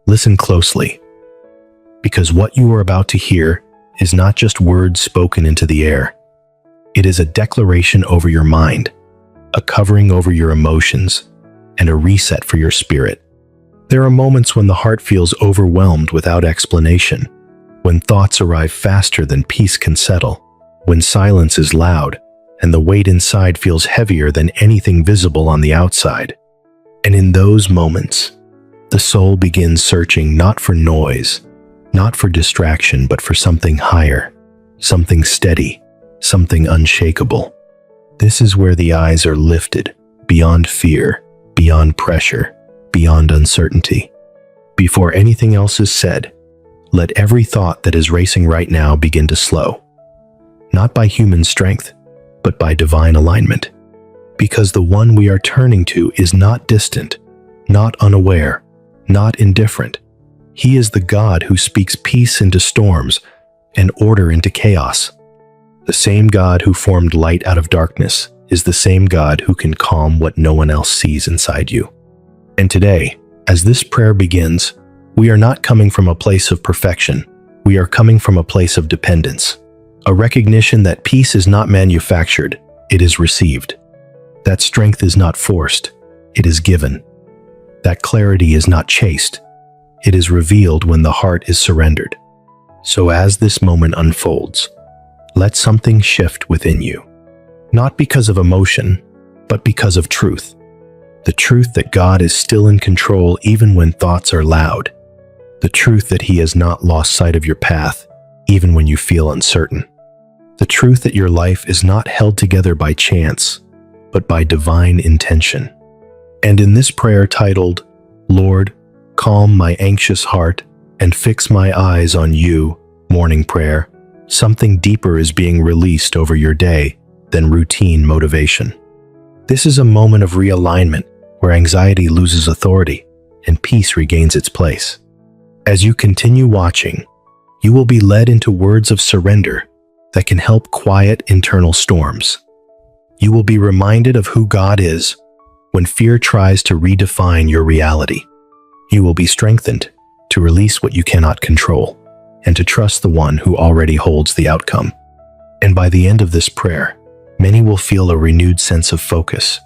Listen closely, because what you are about to hear is not just words spoken into the air. It is a declaration over your mind, a covering over your emotions, and a reset for your spirit. There are moments when the heart feels overwhelmed without explanation, when thoughts arrive faster than peace can settle, when silence is loud, and the weight inside feels heavier than anything visible on the outside. And in those moments, the soul begins searching not for noise, not for distraction, but for something higher, something steady, something unshakable. This is where the eyes are lifted, beyond fear, beyond pressure, beyond uncertainty. Before anything else is said, let every thought that is racing right now begin to slow. Not by human strength, but by divine alignment. Because the one we are turning to is not distant, not unaware, not indifferent. He is the God who speaks peace into storms and order into chaos. The same God who formed light out of darkness is the same God who can calm what no one else sees inside you. And today, as this prayer begins, we are not coming from a place of perfection. We are coming from a place of dependence, a recognition that peace is not manufactured, it is received. That strength is not forced, it is given. That clarity is not chased, it is revealed when the heart is surrendered. So as this moment unfolds, let something shift within you. Not because of emotion, but because of truth. The truth that God is still in control even when thoughts are loud. The truth that He has not lost sight of your path, even when you feel uncertain. The truth that your life is not held together by chance, but by divine intention. And in this prayer titled, "Lord, calm my anxious heart and fix my eyes on you," morning prayer, something deeper is being released over your day than routine motivation. This is a moment of realignment where anxiety loses authority and peace regains its place. As you continue watching, you will be led into words of surrender that can help quiet internal storms. You will be reminded of who God is when fear tries to redefine your reality. You will be strengthened to release what you cannot control and to trust the one who already holds the outcome. And by the end of this prayer, many will feel a renewed sense of focus,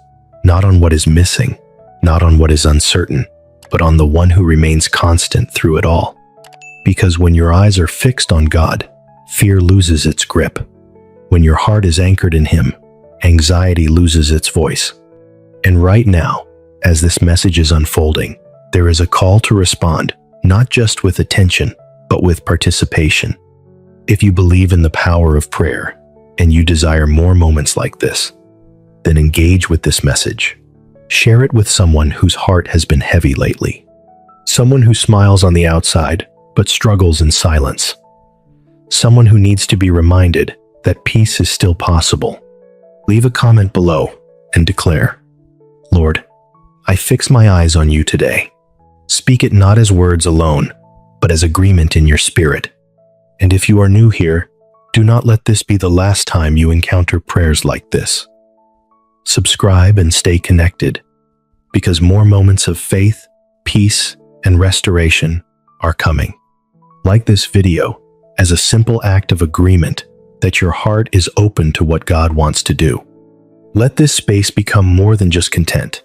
not on what is missing, not on what is uncertain, but on the one who remains constant through it all. Because when your eyes are fixed on God, fear loses its grip. When your heart is anchored in Him, anxiety loses its voice. And right now, as this message is unfolding, there is a call to respond, not just with attention, but with participation. If you believe in the power of prayer, and you desire more moments like this, then engage with this message. Share it with someone whose heart has been heavy lately. Someone who smiles on the outside, but struggles in silence. Someone who needs to be reminded that peace is still possible. Leave a comment below and declare, "Lord, I fix my eyes on you today." Speak it not as words alone, but as agreement in your spirit. And if you are new here, do not let this be the last time you encounter prayers like this. Subscribe and stay connected, because more moments of faith, peace, and restoration are coming. Like this video as a simple act of agreement that your heart is open to what God wants to do. Let this space become more than just content.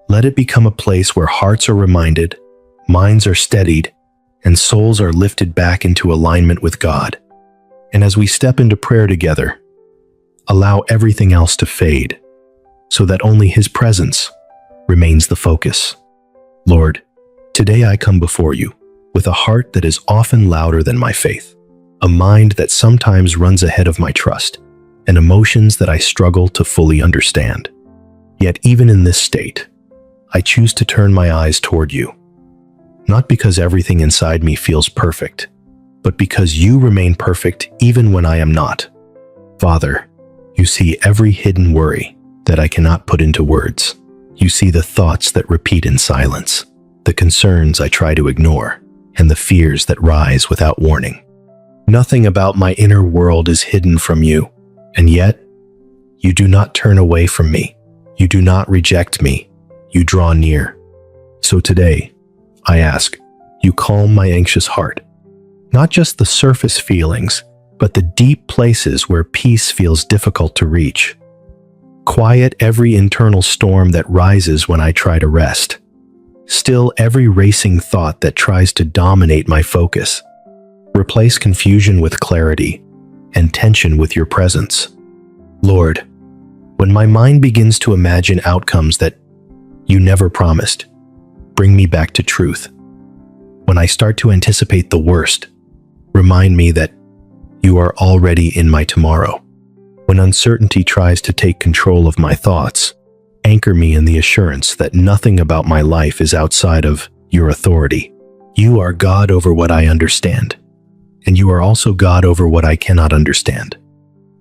Let it become a place where hearts are reminded, minds are steadied, and souls are lifted back into alignment with God. And as we step into prayer together, allow everything else to fade, so that only His presence remains the focus. Lord, today I come before you with a heart that is often louder than my faith, a mind that sometimes runs ahead of my trust, and emotions that I struggle to fully understand. Yet even in this state, I choose to turn my eyes toward you, not because everything inside me feels perfect, but because you remain perfect even when I am not. Father, you see every hidden worry that I cannot put into words. You see the thoughts that repeat in silence, the concerns I try to ignore, and the fears that rise without warning. Nothing about my inner world is hidden from you, and yet, you do not turn away from me. You do not reject me. You draw near. So today, I ask, You calm my anxious heart. Not just the surface feelings, but the deep places where peace feels difficult to reach. Quiet every internal storm that rises when I try to rest. Still every racing thought that tries to dominate my focus. Replace confusion with clarity and tension with your presence. Lord, when my mind begins to imagine outcomes that you never promised, bring me back to truth. When I start to anticipate the worst, remind me that you are already in my tomorrow. When uncertainty tries to take control of my thoughts, anchor me in the assurance that nothing about my life is outside of your authority. You are God over what I understand, and you are also God over what I cannot understand.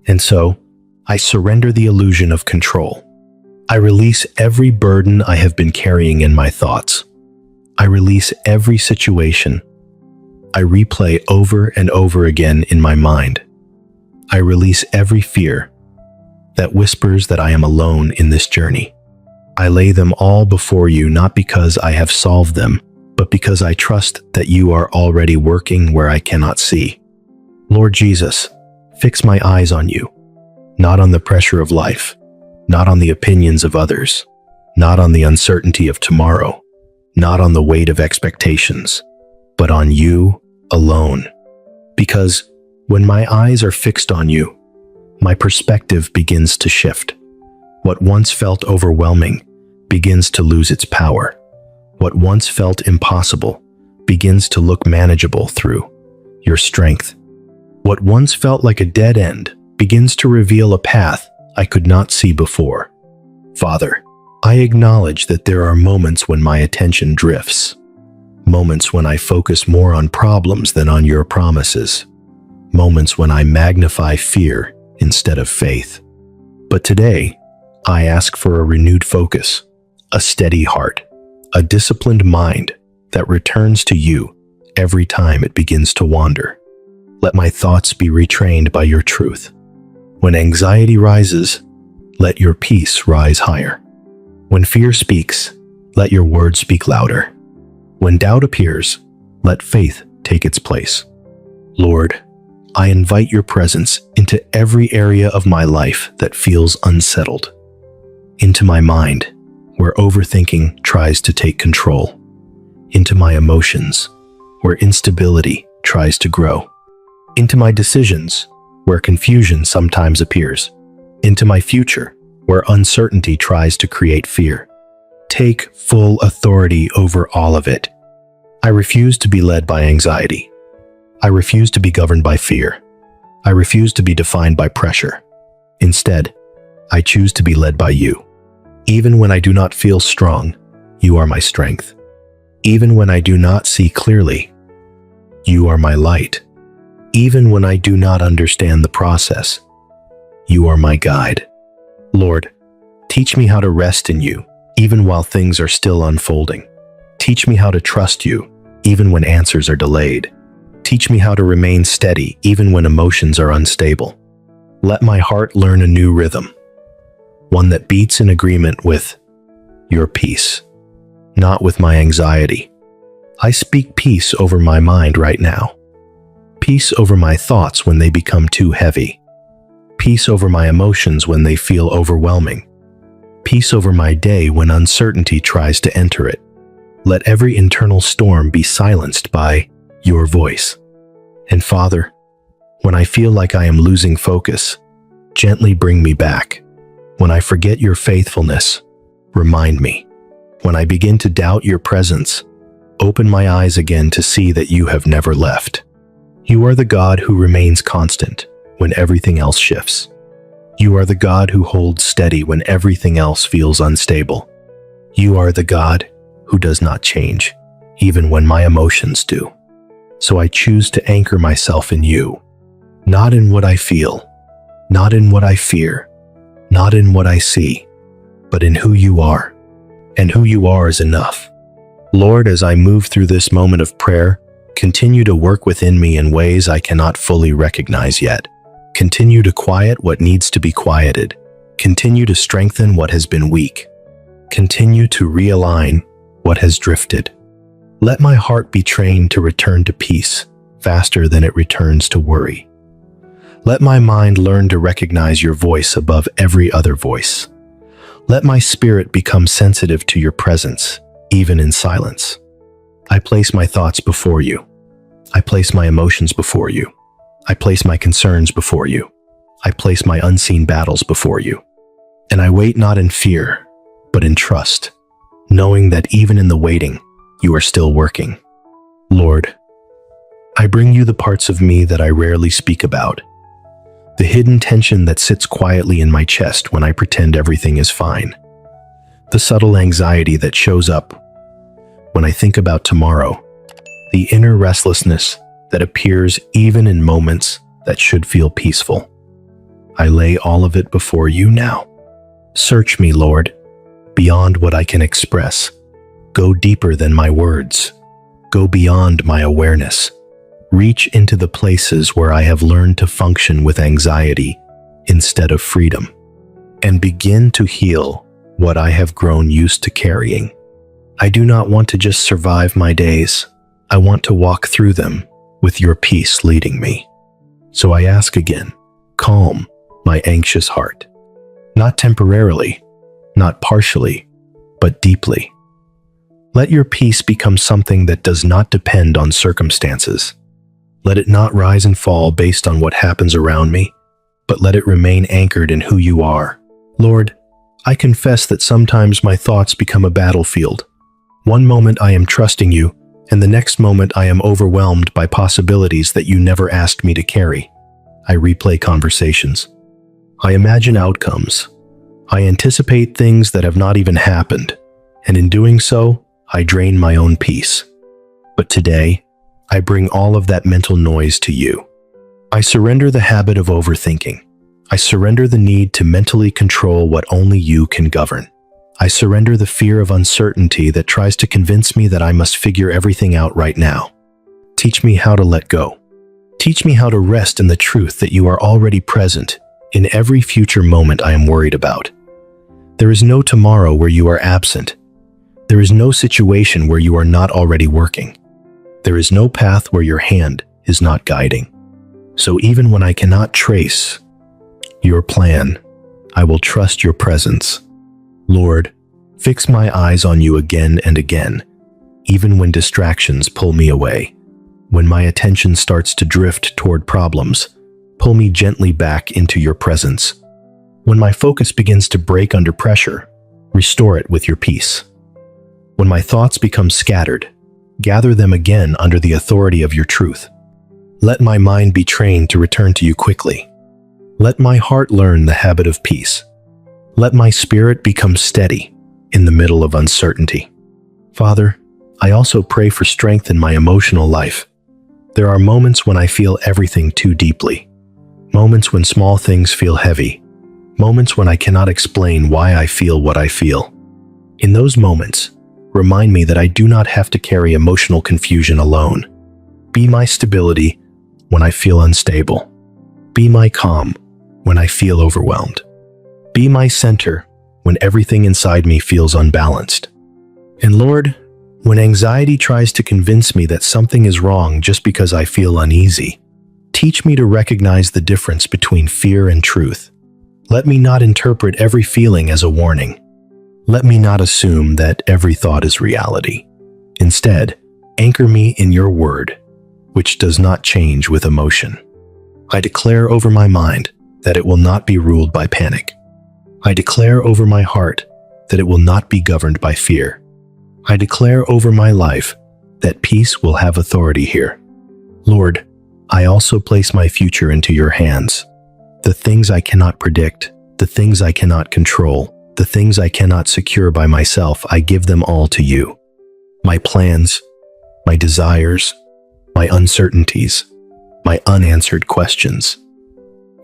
And so, I surrender the illusion of control. I release every burden I have been carrying in my thoughts. I release every situation I replay over and over again in my mind. I release every fear that whispers that I am alone in this journey. I lay them all before you, not because I have solved them, but because I trust that you are already working where I cannot see. Lord Jesus, fix my eyes on you, not on the pressure of life, not on the opinions of others, not on the uncertainty of tomorrow, not on the weight of expectations, but on you alone. Because when my eyes are fixed on you, my perspective begins to shift. What once felt overwhelming begins to lose its power. What once felt impossible begins to look manageable through your strength. What once felt like a dead end begins to reveal a path I could not see before. Father, I acknowledge that there are moments when my attention drifts, moments when I focus more on problems than on your promises, moments when I magnify fear instead of faith. But today, I ask for a renewed focus, a steady heart, a disciplined mind that returns to you every time it begins to wander. Let my thoughts be retrained by your truth. When anxiety rises, let your peace rise higher. When fear speaks, let your word speak louder. When doubt appears, let faith take its place. Lord, I invite your presence into every area of my life that feels unsettled, into my mind, where overthinking tries to take control, into my emotions, where instability tries to grow, into my decisions, where confusion sometimes appears, into my future, where uncertainty tries to create fear. Take full authority over all of it. I refuse to be led by anxiety. I refuse to be governed by fear. I refuse to be defined by pressure. Instead, I choose to be led by you. Even when I do not feel strong, you are my strength. Even when I do not see clearly, you are my light. Even when I do not understand the process, you are my guide. Lord, teach me how to rest in you, even while things are still unfolding. Teach me how to trust you, even when answers are delayed. Teach me how to remain steady, even when emotions are unstable. Let my heart learn a new rhythm, one that beats in agreement with your peace, not with my anxiety. I speak peace over my mind right now. Peace over my thoughts when they become too heavy. Peace over my emotions when they feel overwhelming. Peace over my day when uncertainty tries to enter it. Let every internal storm be silenced by your voice. And Father, when I feel like I am losing focus, gently bring me back. When I forget your faithfulness, remind me. When I begin to doubt your presence, open my eyes again to see that you have never left. You are the God who remains constant when everything else shifts. You are the God who holds steady when everything else feels unstable. You are the God who does not change, even when my emotions do. So I choose to anchor myself in you, not in what I feel, not in what I fear, not in what I see, but in who you are. And who you are is enough. Lord, as I move through this moment of prayer, continue to work within me in ways I cannot fully recognize yet. Continue to quiet what needs to be quieted. Continue to strengthen what has been weak. Continue to realign what has drifted. Let my heart be trained to return to peace faster than it returns to worry. Let my mind learn to recognize your voice above every other voice. Let my spirit become sensitive to your presence, even in silence. I place my thoughts before you. I place my emotions before you. I place my concerns before you. I place my unseen battles before you. And I wait not in fear, but in trust, knowing that even in the waiting, you are still working. Lord, I bring you the parts of me that I rarely speak about, the hidden tension that sits quietly in my chest when I pretend everything is fine, the subtle anxiety that shows up when I think about tomorrow, the inner restlessness that appears even in moments that should feel peaceful. I lay all of it before you now. Search me, Lord, beyond what I can express. Go deeper than my words. Go beyond my awareness. Reach into the places where I have learned to function with anxiety instead of freedom, and begin to heal what I have grown used to carrying. I do not want to just survive my days. I want to walk through them with your peace leading me. So I ask again, calm my anxious heart. Not temporarily, not partially, but deeply. Let your peace become something that does not depend on circumstances. Let it not rise and fall based on what happens around me, but let it remain anchored in who you are. Lord, I confess that sometimes my thoughts become a battlefield. One moment I am trusting you, and the next moment I am overwhelmed by possibilities that you never asked me to carry. I replay conversations. I imagine outcomes. I anticipate things that have not even happened, and in doing so, I drain my own peace. But today, I bring all of that mental noise to you. I surrender the habit of overthinking. I surrender the need to mentally control what only you can govern. I surrender the fear of uncertainty that tries to convince me that I must figure everything out right now. Teach me how to let go. Teach me how to rest in the truth that you are already present in every future moment I am worried about. There is no tomorrow where you are absent. There is no situation where you are not already working. There is no path where your hand is not guiding. So even when I cannot trace your plan, I will trust your presence. Lord, fix my eyes on you again and again, even when distractions pull me away. When my attention starts to drift toward problems, pull me gently back into your presence. When my focus begins to break under pressure, restore it with your peace. When my thoughts become scattered, gather them again under the authority of your truth. Let my mind be trained to return to you quickly. Let my heart learn the habit of peace. Let my spirit become steady in the middle of uncertainty. Father, I also pray for strength in my emotional life. There are moments when I feel everything too deeply. Moments when small things feel heavy. Moments when I cannot explain why I feel what I feel. In those moments, remind me that I do not have to carry emotional confusion alone. Be my stability when I feel unstable. Be my calm when I feel overwhelmed. Be my center when everything inside me feels unbalanced. And Lord, when anxiety tries to convince me that something is wrong just because I feel uneasy, teach me to recognize the difference between fear and truth. Let me not interpret every feeling as a warning. Let me not assume that every thought is reality. Instead, anchor me in your word, which does not change with emotion. I declare over my mind that it will not be ruled by panic. I declare over my heart that it will not be governed by fear. I declare over my life that peace will have authority here. Lord, I also place my future into your hands. The things I cannot predict, the things I cannot control, the things I cannot secure by myself, I give them all to you. My plans, my desires, my uncertainties, my unanswered questions.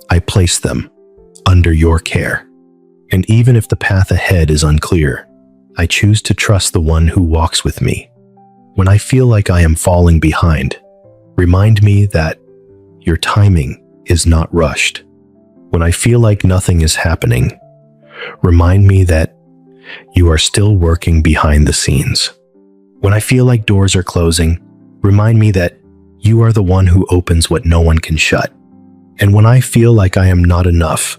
I place them under your care. And even if the path ahead is unclear, I choose to trust the one who walks with me. When I feel like I am falling behind, remind me that your timing is not rushed. When I feel like nothing is happening, remind me that you are still working behind the scenes. When I feel like doors are closing, remind me that you are the one who opens what no one can shut. And when I feel like I am not enough,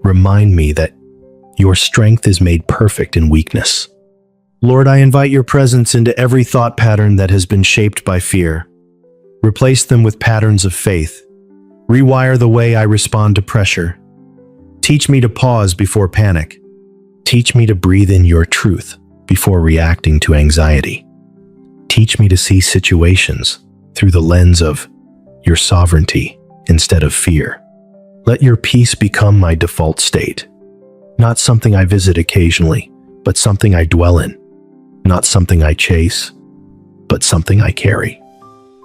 remind me that your strength is made perfect in weakness. Lord, I invite your presence into every thought pattern that has been shaped by fear. Replace them with patterns of faith. Rewire the way I respond to pressure. Teach me to pause before panic. Teach me to breathe in your truth before reacting to anxiety. Teach me to see situations through the lens of your sovereignty instead of fear. Let your peace become my default state. Not something I visit occasionally, but something I dwell in. Not something I chase, but something I carry.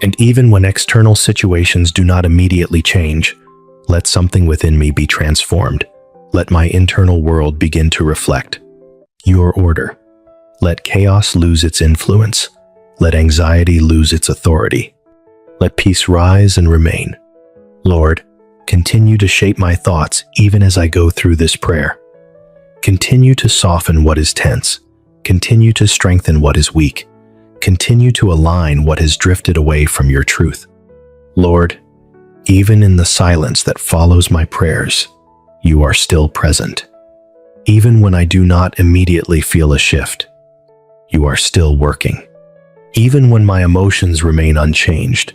And even when external situations do not immediately change, let something within me be transformed. Let my internal world begin to reflect your order. Let chaos lose its influence. Let anxiety lose its authority. Let peace rise and remain. Lord, continue to shape my thoughts even as I go through this prayer. Continue to soften what is tense. Continue to strengthen what is weak. Continue to align what has drifted away from your truth. Lord, even in the silence that follows my prayers, you are still present. Even when I do not immediately feel a shift, you are still working. Even when my emotions remain unchanged,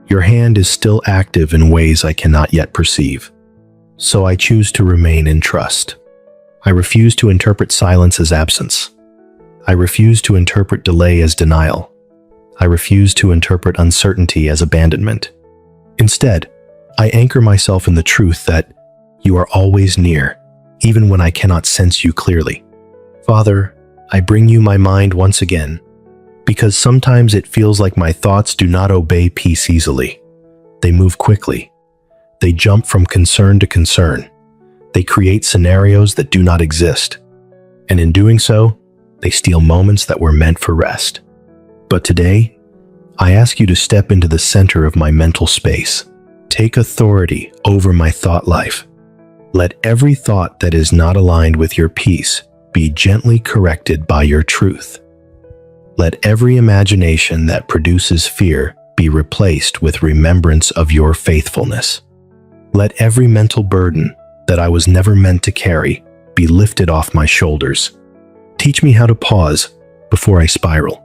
your hand is still active in ways I cannot yet perceive. So I choose to remain in trust. I refuse to interpret silence as absence. I refuse to interpret delay as denial. I refuse to interpret uncertainty as abandonment. Instead, I anchor myself in the truth that you are always near, even when I cannot sense you clearly. Father, I bring you my mind once again, because sometimes it feels like my thoughts do not obey peace easily. They move quickly. They jump from concern to concern. They create scenarios that do not exist. And in doing so, they steal moments that were meant for rest. But today, I ask you to step into the center of my mental space. Take authority over my thought life. Let every thought that is not aligned with your peace be gently corrected by your truth. Let every imagination that produces fear be replaced with remembrance of your faithfulness. Let every mental burden that I was never meant to carry be lifted off my shoulders. Teach me how to pause before I spiral.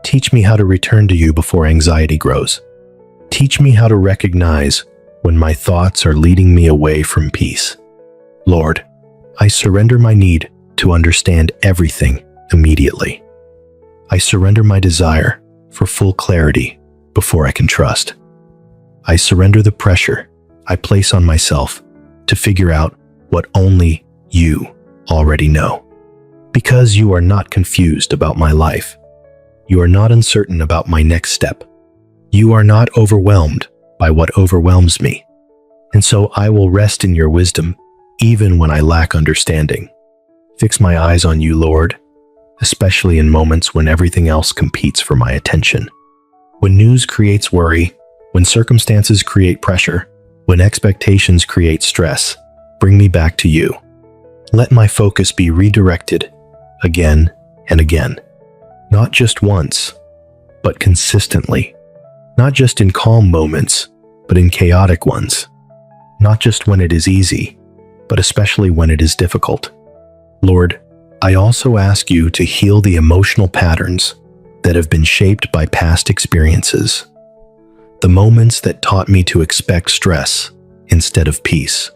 Teach me how to return to you before anxiety grows. Teach me how to recognize when my thoughts are leading me away from peace. Lord, I surrender my need to understand everything immediately. I surrender my desire for full clarity before I can trust. I surrender the pressure I place on myself to figure out what only you already know. Because you are not confused about my life. You are not uncertain about my next step. You are not overwhelmed by what overwhelms me. And so I will rest in your wisdom even when I lack understanding. Fix my eyes on you, Lord, especially in moments when everything else competes for my attention. When news creates worry, when circumstances create pressure, when expectations create stress, bring me back to you. Let my focus be redirected again and again. Not just once, but consistently. Not just in calm moments, but in chaotic ones. Not just when it is easy, but especially when it is difficult. Lord, I also ask you to heal the emotional patterns that have been shaped by past experiences. The moments that taught me to expect stress instead of peace.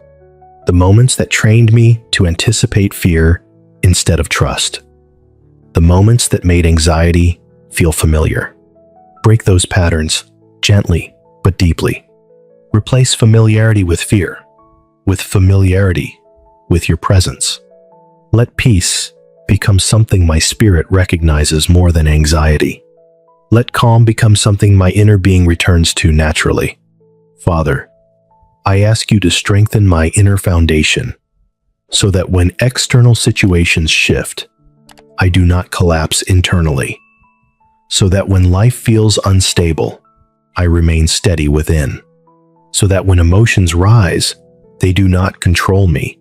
The moments that trained me to anticipate fear instead of trust. The moments that made anxiety feel familiar. Break those patterns gently but deeply. Replace familiarity with fear, with familiarity with your presence. Let peace become something my spirit recognizes more than anxiety. Let calm become something my inner being returns to naturally. Father, I ask you to strengthen my inner foundation so that when external situations shift, I do not collapse internally. So that when life feels unstable, I remain steady within. So that when emotions rise, they do not control me,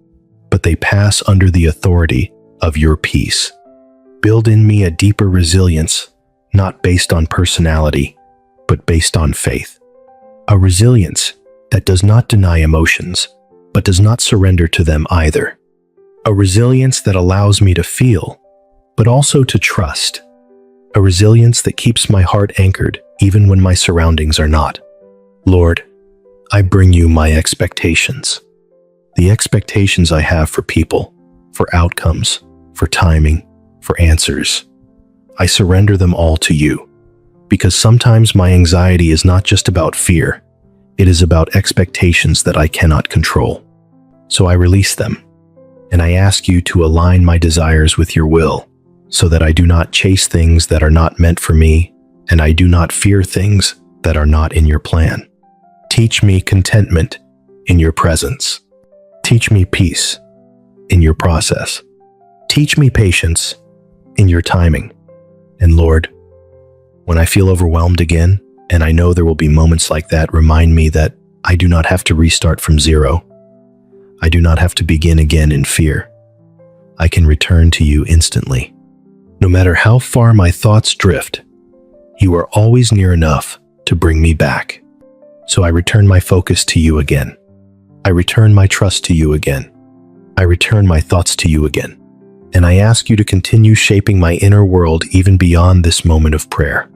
but they pass under the authority of your peace. Build in me a deeper resilience not based on personality, but based on faith. A resilience that does not deny emotions, but does not surrender to them either. A resilience that allows me to feel, but also to trust. A resilience that keeps my heart anchored even when my surroundings are not. Lord, I bring you my expectations. The expectations I have for people, for outcomes, for timing, for answers. I surrender them all to you, because sometimes my anxiety is not just about fear, it is about expectations that I cannot control. So I release them, and I ask you to align my desires with your will, so that I do not chase things that are not meant for me, and I do not fear things that are not in your plan. Teach me contentment in your presence. Teach me peace in your process. Teach me patience in your timing. And Lord, when I feel overwhelmed again, and I know there will be moments like that, remind me that I do not have to restart from zero. I do not have to begin again in fear. I can return to you instantly. No matter how far my thoughts drift, you are always near enough to bring me back. So I return my focus to you again. I return my trust to you again. I return my thoughts to you again. And I ask you to continue shaping my inner world even beyond this moment of prayer.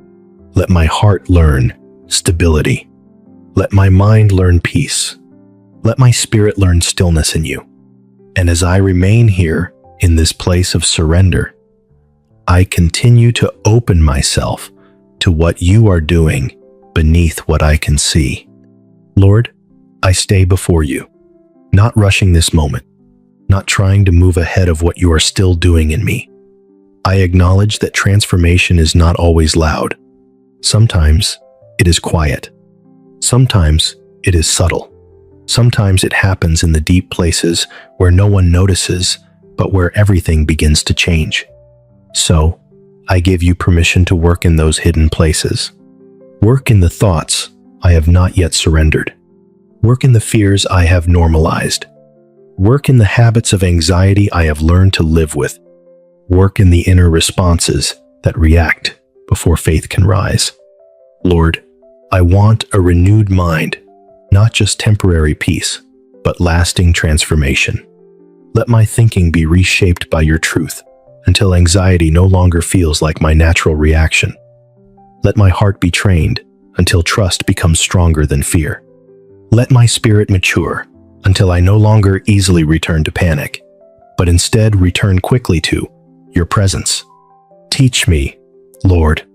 Let my heart learn stability. Let my mind learn peace. Let my spirit learn stillness in you. And as I remain here in this place of surrender, I continue to open myself to what you are doing beneath what I can see. Lord, I stay before you, not rushing this moment, not trying to move ahead of what you are still doing in me. I acknowledge that transformation is not always loud. Sometimes it is quiet. Sometimes it is subtle. Sometimes it happens in the deep places where no one notices, but where everything begins to change. So, I give you permission to work in those hidden places. Work in the thoughts I have not yet surrendered. Work in the fears I have normalized. Work in the habits of anxiety I have learned to live with. Work in the inner responses that react before faith can rise. Lord, I want a renewed mind, not just temporary peace, but lasting transformation. Let my thinking be reshaped by your truth until anxiety no longer feels like my natural reaction. Let my heart be trained until trust becomes stronger than fear. Let my spirit mature until I no longer easily return to panic, but instead return quickly to your presence. Teach me, Lord,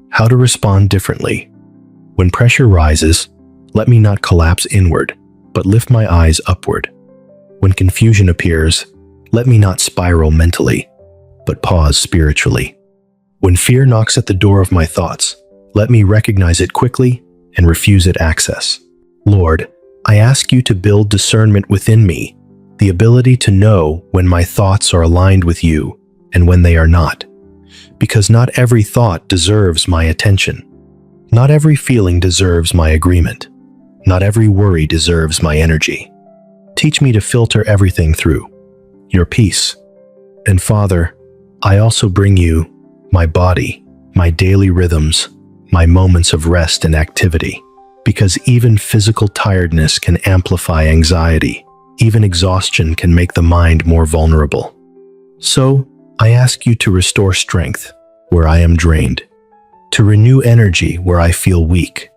how to respond differently. When pressure rises, let me not collapse inward, but lift my eyes upward. When confusion appears, let me not spiral mentally, but pause spiritually. When fear knocks at the door of my thoughts, let me recognize it quickly and refuse it access. Lord, I ask you to build discernment within me, the ability to know when my thoughts are aligned with you and when they are not. Because not every thought deserves my attention. Not every feeling deserves my agreement. Not every worry deserves my energy. Teach me to filter everything through your peace. And Father, I also bring you my body, my daily rhythms, my moments of rest and activity, because even physical tiredness can amplify anxiety. Even exhaustion can make the mind more vulnerable. So, I ask you to restore strength where I am drained, to renew energy where I feel weak,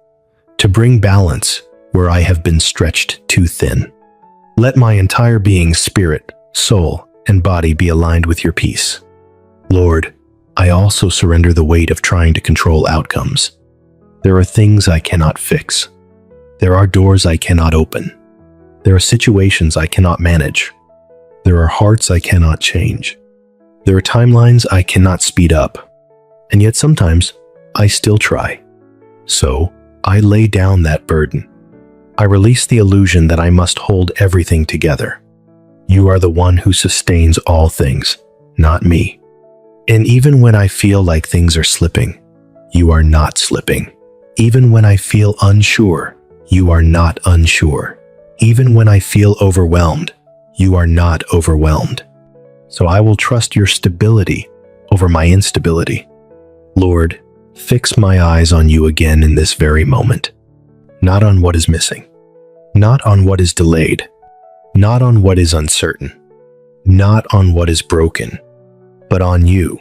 to bring balance where I have been stretched too thin. Let my entire being, spirit, soul, and body be aligned with your peace. Lord, I also surrender the weight of trying to control outcomes. There are things I cannot fix. There are doors I cannot open. There are situations I cannot manage. There are hearts I cannot change. There are timelines I cannot speed up. And yet sometimes I still try. So I lay down that burden. I release the illusion that I must hold everything together. You are the one who sustains all things, not me. And even when I feel like things are slipping, you are not slipping. Even when I feel unsure, you are not unsure. Even when I feel overwhelmed, you are not overwhelmed. So I will trust your stability over my instability. Lord, Fix my eyes on you again in this very moment, not on what is missing, not on what is delayed, not on what is uncertain, not on what is broken, but on you,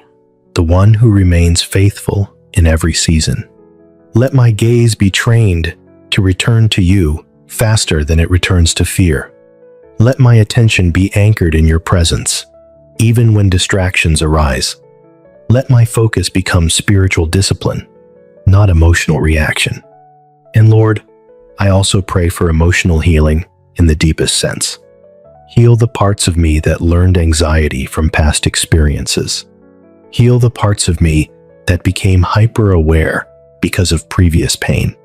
the one who remains faithful in every season. Let my gaze be trained to return to you faster than it returns to fear. Let my attention be anchored in your presence, even when distractions arise. Let my focus become spiritual discipline, not emotional reaction. And Lord, I also pray for emotional healing in the deepest sense. Heal the parts of me that learned anxiety from past experiences. Heal the parts of me that became hyper-aware because of previous pain.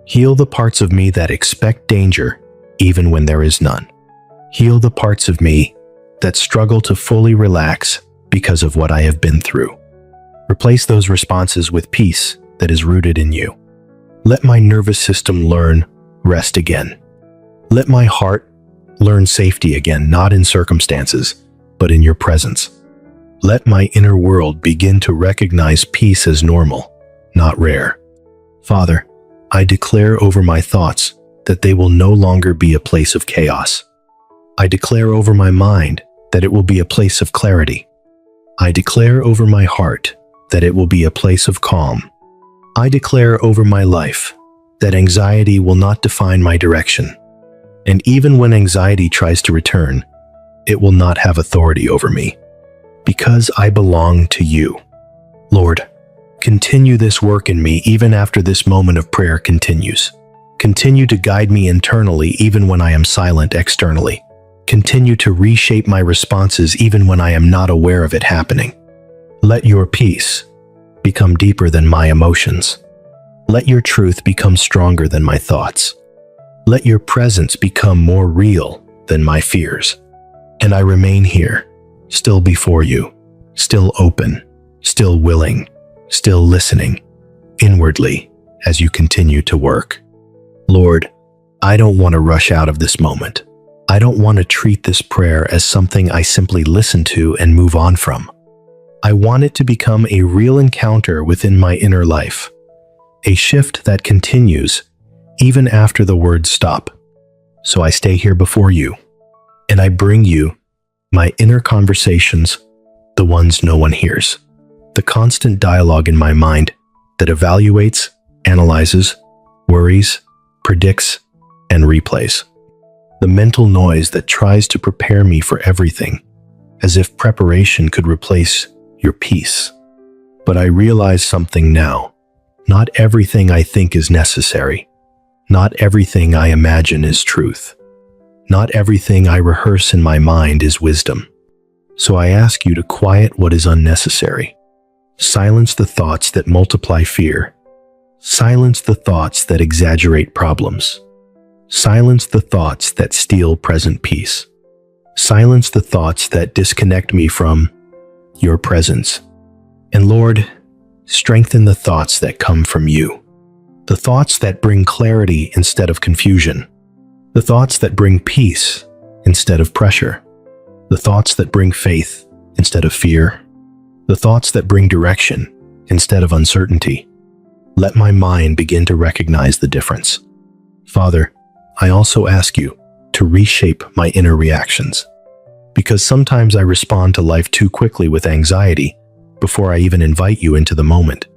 Heal the parts of me that expect danger even when there is none. Heal the parts of me that struggle to fully relax because of what I have been through. Replace those responses with peace that is rooted in you. Let my nervous system learn rest again. Let my heart learn safety again, not in circumstances, but in your presence. Let my inner world begin to recognize peace as normal, not rare. Father, I declare over my thoughts that they will no longer be a place of chaos. I declare over my mind that it will be a place of clarity. I declare over my heart that it will be a place of calm. I declare over my life that anxiety will not define my direction. And even when anxiety tries to return, it will not have authority over me, because I belong to you. Lord, continue this work in me even after this moment of prayer continues. Continue to guide me internally even when I am silent externally. Continue to reshape my responses even when I am not aware of it happening. Let your peace become deeper than my emotions. Let your truth become stronger than my thoughts. Let your presence become more real than my fears. And I remain here, still before you, still open, still willing, still listening, inwardly as you continue to work. Lord, I don't want to rush out of this moment. I don't want to treat this prayer as something I simply listen to and move on from. I want it to become a real encounter within my inner life, a shift that continues even after the words stop. So I stay here before you, and I bring you my inner conversations, the ones no one hears, the constant dialogue in my mind that evaluates, analyzes, worries, predicts, and replays. The mental noise that tries to prepare me for everything, as if preparation could replace your peace. But I realize something now. Not everything I think is necessary. Not everything I imagine is truth. Not everything I rehearse in my mind is wisdom. So I ask you to quiet what is unnecessary. Silence the thoughts that multiply fear. Silence the thoughts that exaggerate problems. Silence the thoughts that steal present peace. Silence the thoughts that disconnect me from your presence. And Lord, strengthen the thoughts that come from you. The thoughts that bring clarity instead of confusion. The thoughts that bring peace instead of pressure. The thoughts that bring faith instead of fear. The thoughts that bring direction instead of uncertainty. Let my mind begin to recognize the difference. Father, I also ask you to reshape my inner reactions, because sometimes I respond to life too quickly with anxiety before I even invite you into the moment.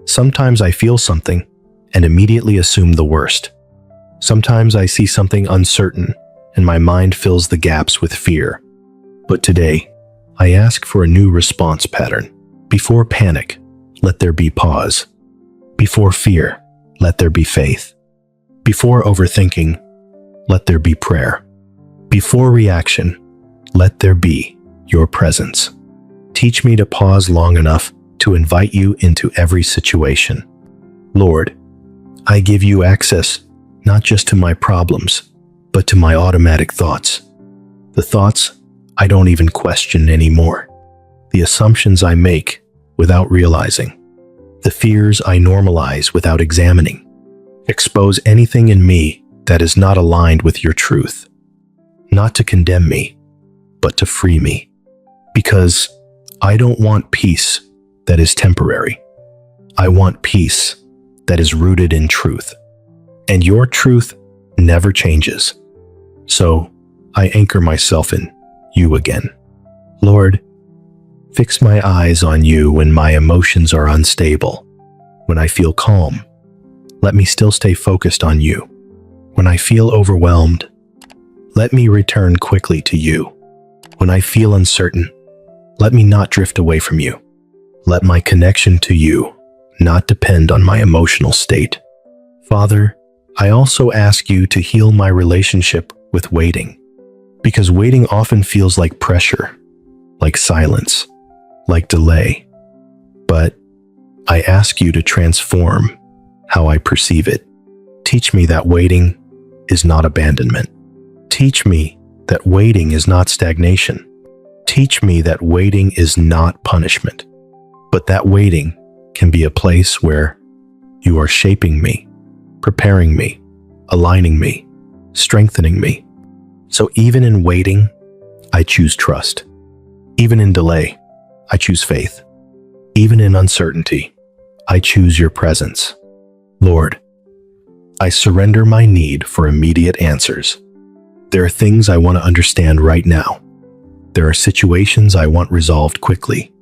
Sometimes I feel something and immediately assume the worst. Sometimes I see something uncertain and my mind fills the gaps with fear. But today, I ask for a new response pattern. Before panic, let there be pause. Before fear, let there be faith. Before overthinking, let there be prayer. Before reaction, let there be your presence. Teach me to pause long enough to invite you into every situation. Lord, I give you access not just to my problems, but to my automatic thoughts. The thoughts I don't even question anymore. The assumptions I make without realizing. The fears I normalize without examining. Expose anything in me that is not aligned with your truth. Not to condemn me, but to free me. Because I don't want peace that is temporary. I want peace that is rooted in truth. And your truth never changes. So I anchor myself in you again. Lord, fix my eyes on you when my emotions are unstable. When I feel calm, let me still stay focused on you. When I feel overwhelmed, let me return quickly to you. When I feel uncertain, let me not drift away from you. Let my connection to you not depend on my emotional state. Father, I also ask you to heal my relationship with waiting, because waiting often feels like pressure, like silence, like delay. But I ask you to transform how I perceive it. Teach me that waiting is not abandonment. Teach me that waiting is not stagnation. Teach me that waiting is not punishment, but that waiting can be a place where you are shaping me, preparing me, aligning me, strengthening me. So even in waiting, I choose trust. Even in delay, I choose faith. Even in uncertainty, I choose your presence. Lord, I surrender my need for immediate answers. There are things I want to understand right now. There are situations I want resolved quickly.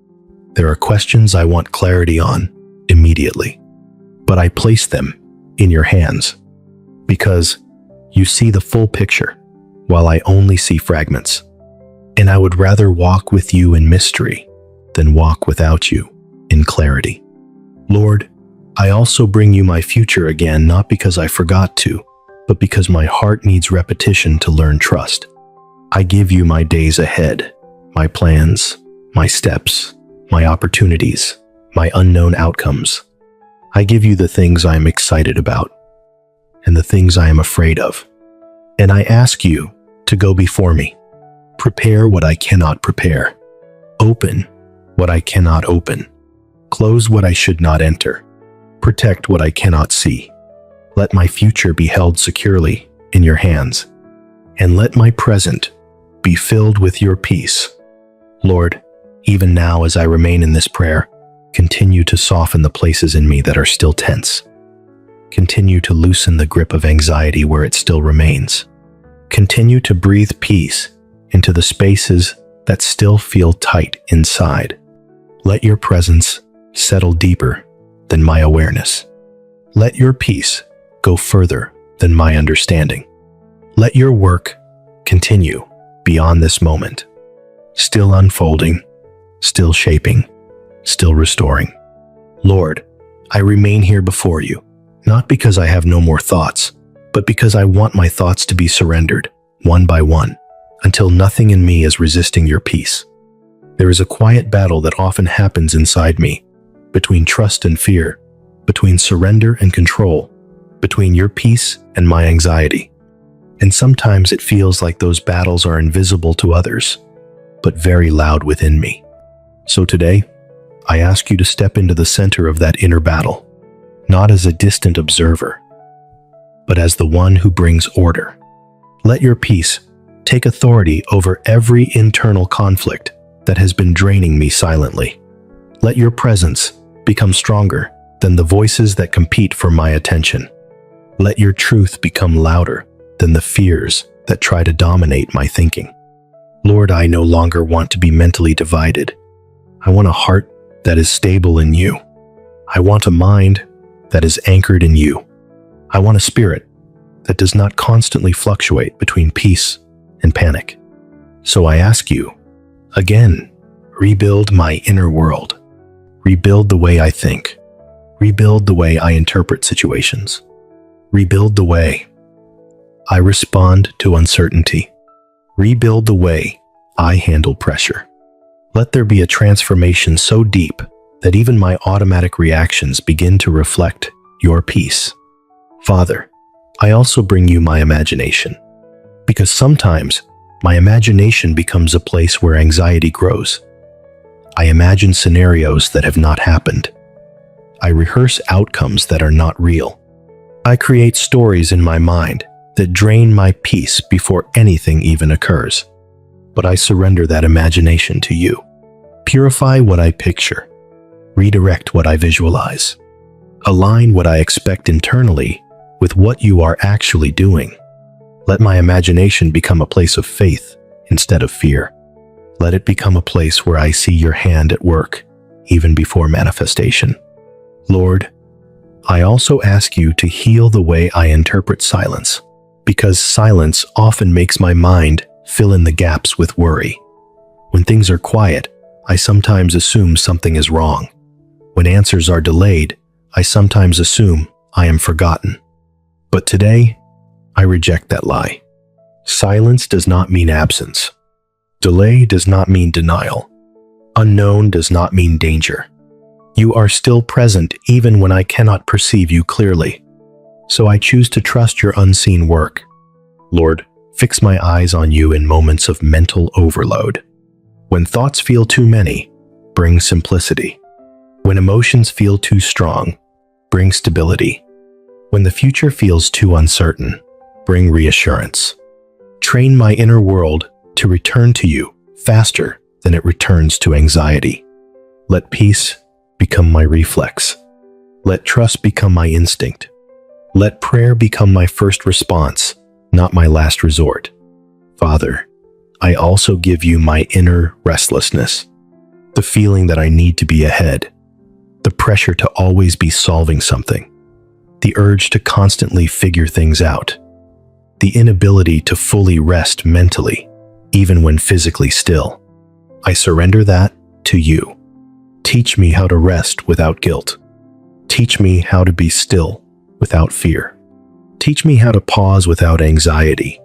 There are questions I want clarity on immediately. But I place them in your hands because you see the full picture while I only see fragments. And I would rather walk with you in mystery than walk without you in clarity. Lord, I also bring you my future again, not because I forgot to, but because my heart needs repetition to learn trust. I give you my days ahead, my plans, my steps, my opportunities, my unknown outcomes. I give you the things I am excited about and the things I am afraid of. And I ask you to go before me. Prepare what I cannot prepare. Open what I cannot open. Close what I should not enter. Protect what I cannot see. Let my future be held securely in your hands, and let my present be filled with your peace. Lord, even now as I remain in this prayer, continue to soften the places in me that are still tense. Continue to loosen the grip of anxiety where it still remains. Continue to breathe peace into the spaces that still feel tight inside. Let your presence settle deeper than my awareness. Let your peace go further than my understanding. Let your work continue beyond this moment, still unfolding, still shaping, still restoring. Lord, I remain here before you, not because I have no more thoughts, but because I want my thoughts to be surrendered, one by one, until nothing in me is resisting your peace. There is a quiet battle that often happens inside me, between trust and fear, between surrender and control, between your peace and my anxiety. And sometimes it feels like those battles are invisible to others, but very loud within me. So today, I ask you to step into the center of that inner battle, not as a distant observer, but as the one who brings order. Let your peace take authority over every internal conflict that has been draining me silently. Let your presence become stronger than the voices that compete for my attention. Let your truth become louder than the fears that try to dominate my thinking. Lord, I no longer want to be mentally divided. I want a heart that is stable in you. I want a mind that is anchored in you. I want a spirit that does not constantly fluctuate between peace and panic. So I ask you, again, rebuild my inner world. Rebuild the way I think. Rebuild the way I interpret situations. Rebuild the way I respond to uncertainty. Rebuild the way I handle pressure. Let there be a transformation so deep that even my automatic reactions begin to reflect your peace. Father, I also bring you my imagination, because sometimes my imagination becomes a place where anxiety grows. I imagine scenarios that have not happened. I rehearse outcomes that are not real. I create stories in my mind that drain my peace before anything even occurs. But I surrender that imagination to you. Purify what I picture. Redirect what I visualize. Align what I expect internally with what you are actually doing. Let my imagination become a place of faith instead of fear. Let it become a place where I see your hand at work, even before manifestation. Lord, I also ask you to heal the way I interpret silence, because silence often makes my mind fill in the gaps with worry. When things are quiet, I sometimes assume something is wrong. When answers are delayed, I sometimes assume I am forgotten. But today, I reject that lie. Silence does not mean absence. Delay does not mean denial. Unknown does not mean danger. You are still present even when I cannot perceive you clearly. So I choose to trust your unseen work. Lord, fix my eyes on you in moments of mental overload. When thoughts feel too many, bring simplicity. When emotions feel too strong, bring stability. When the future feels too uncertain, bring reassurance. Train my inner world to return to you faster than it returns to anxiety. Let peace become my reflex. Let trust become my instinct. Let prayer become my first response, not my last resort. Father, I also give you my inner restlessness, the feeling that I need to be ahead, the pressure to always be solving something, the urge to constantly figure things out, the inability to fully rest mentally, even when physically still. I surrender that to you. Teach me how to rest without guilt. Teach me how to be still without fear. Teach me how to pause without anxiety.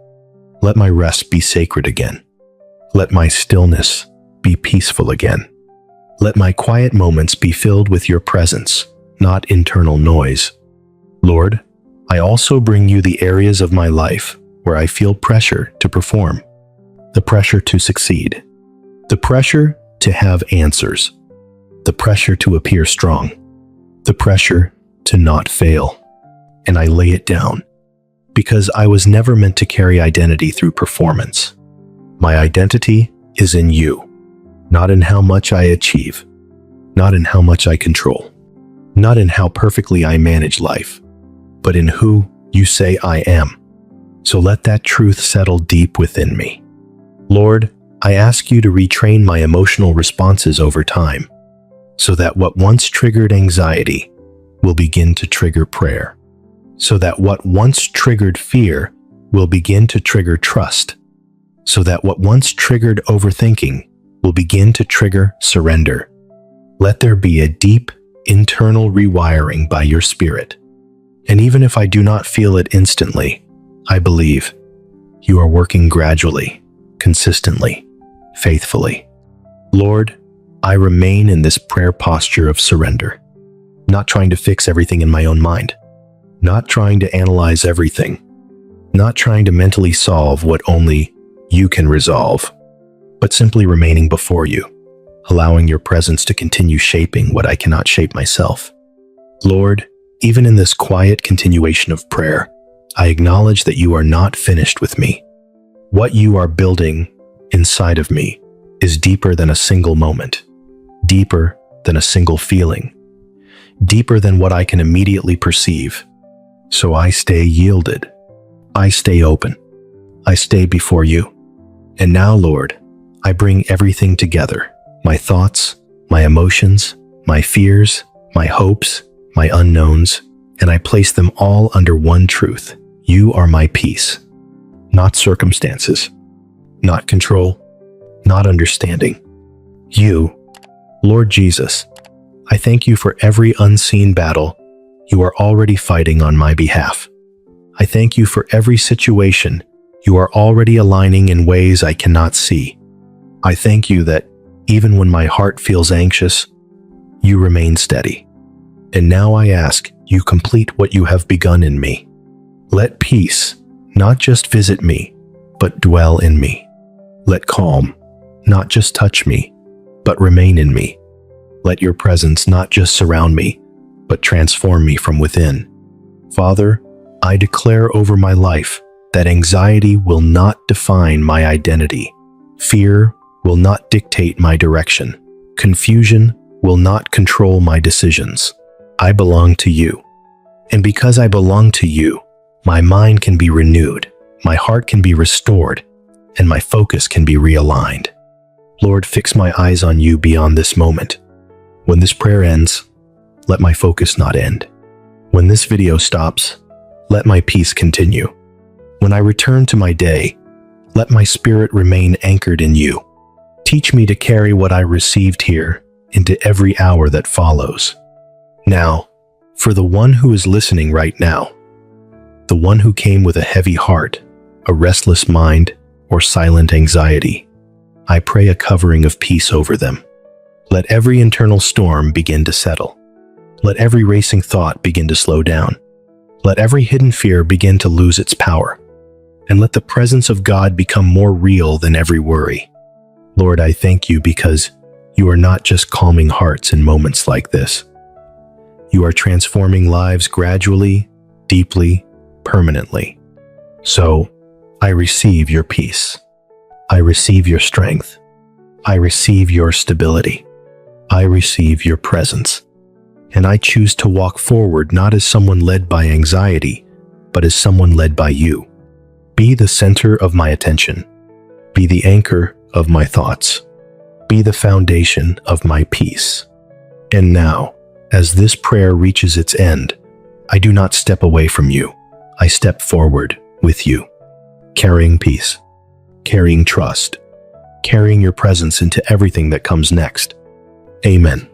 Let my rest be sacred again. Let my stillness be peaceful again. Let my quiet moments be filled with your presence, not internal noise. Lord, I also bring you the areas of my life where I feel pressure to perform, the pressure to succeed, the pressure to have answers, the pressure to appear strong, the pressure to not fail. And I lay it down, because I was never meant to carry identity through performance. My identity is in you, not in how much I achieve, not in how much I control, not in how perfectly I manage life, but in who you say I am. So let that truth settle deep within me. Lord, I ask you to retrain my emotional responses over time, so that what once triggered anxiety will begin to trigger prayer, so that what once triggered fear will begin to trigger trust, so that what once triggered overthinking will begin to trigger surrender. Let there be a deep internal rewiring by your Spirit. And even if I do not feel it instantly, I believe you are working gradually, consistently, faithfully. Lord, I remain in this prayer posture of surrender, not trying to fix everything in my own mind, not trying to analyze everything, not trying to mentally solve what only you can resolve, but simply remaining before you, allowing your presence to continue shaping what I cannot shape myself. Lord, even in this quiet continuation of prayer, I acknowledge that you are not finished with me. What you are building inside of me is deeper than a single moment, deeper than a single feeling, deeper than what I can immediately perceive. So I stay yielded. I stay open. I stay before you. And now, Lord, I bring everything together, my thoughts, my emotions, my fears, my hopes, my unknowns, and I place them all under one truth. You are my peace, not circumstances, not control, not understanding. You, Lord Jesus, I thank you for every unseen battle you are already fighting on my behalf. I thank you for every situation you are already aligning in ways I cannot see. I thank you that even when my heart feels anxious, you remain steady. And now I ask you complete what you have begun in me. Let peace not just visit me, but dwell in me. Let calm not just touch me, but remain in me. Let your presence not just surround me, but transform me from within. Father, I declare over my life that anxiety will not define my identity. Fear will not dictate my direction. Confusion will not control my decisions. I belong to you. And because I belong to you, my mind can be renewed, my heart can be restored, and my focus can be realigned. Lord, fix my eyes on you beyond this moment. When this prayer ends, let my focus not end. When this video stops, let my peace continue. When I return to my day, let my spirit remain anchored in you. Teach me to carry what I received here into every hour that follows. Now, for the one who is listening right now, the one who came with a heavy heart, a restless mind, or silent anxiety, I pray a covering of peace over them. Let every internal storm begin to settle. Let every racing thought begin to slow down. Let every hidden fear begin to lose its power. And let the presence of God become more real than every worry. Lord, I thank you because you are not just calming hearts in moments like this. You are transforming lives gradually, deeply, permanently. So, I receive your peace. I receive your strength. I receive your stability. I receive your presence. And I choose to walk forward not as someone led by anxiety, but as someone led by you. Be the center of my attention. Be the anchor of my thoughts. Be the foundation of my peace. And now, as this prayer reaches its end, I do not step away from you. I step forward with you, carrying peace, carrying trust, carrying your presence into everything that comes next. Amen.